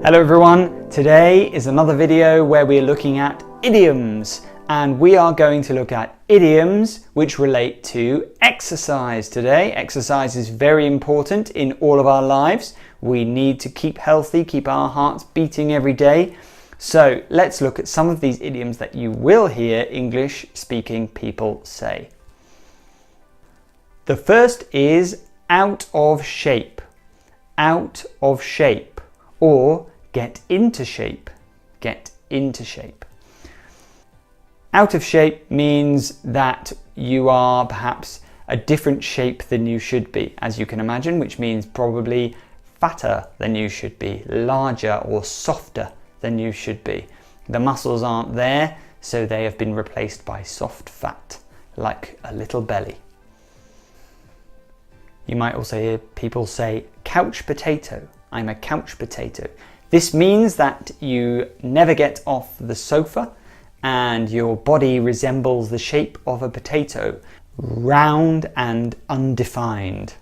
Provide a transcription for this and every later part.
Hello everyone, today is another video where we're looking at idioms, and we are going to look at idioms which relate to exercise today. Exercise is very important in all of our lives. We need to keep healthy, keep our hearts beating every day. So let's look at some of these idioms that you will hear English speaking people say. The first is out of shape. Out of shape, or get into shape. Get into shape. Out of shape means that you are perhaps a different shape than you should be, as you can imagine, which means probably fatter than you should be, larger or softer than you should be. The muscles aren't there, so they have been replaced by soft fat, like a little belly. You might also hear people say couch potato. I'm a couch potato. This means that you never get off the sofa and your body resembles the shape of a potato, round and undefined.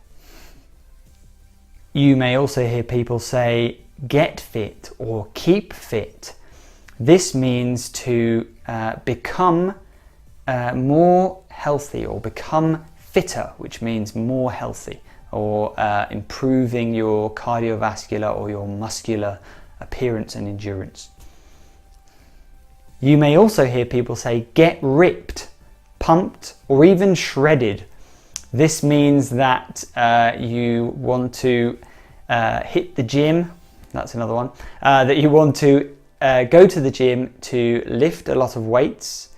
You may also hear people say get fit or keep fit. This means to become more healthy or become fitter, which means more healthy, or improving your cardiovascular or your muscular appearance and endurance. You may also hear people say get ripped, pumped, or even shredded. This means that you want to hit the gym. That's another one. That you want to go to the gym to lift a lot of weights,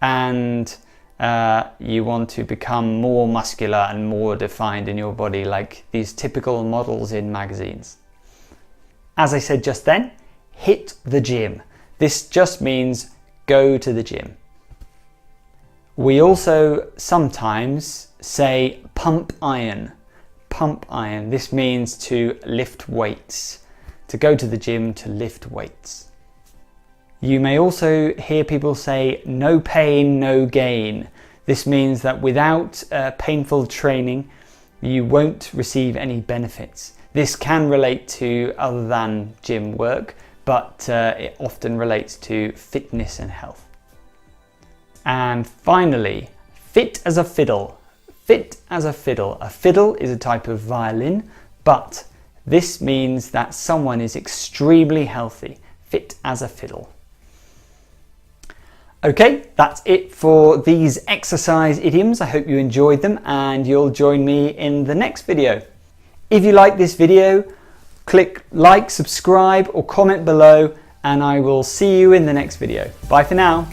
and you want to become more muscular and more defined in your body, like these typical models in magazines. As I said just then, hit the gym. This just means go to the gym. We also sometimes say pump iron. Pump iron. This means to lift weights. To go to the gym to lift weights. You may also hear people say no pain, no gain. This means that without painful training, you won't receive any benefits. This can relate to other than gym work, but it often relates to fitness and health. And finally, fit as a fiddle. Fit as a fiddle. A fiddle is a type of violin, but this means that someone is extremely healthy. Fit as a fiddle. Okay, that's it for these exercise idioms. I hope you enjoyed them and you'll join me in the next video. If you like this video, click like, subscribe or comment below, and I will see you in the next video. Bye for now.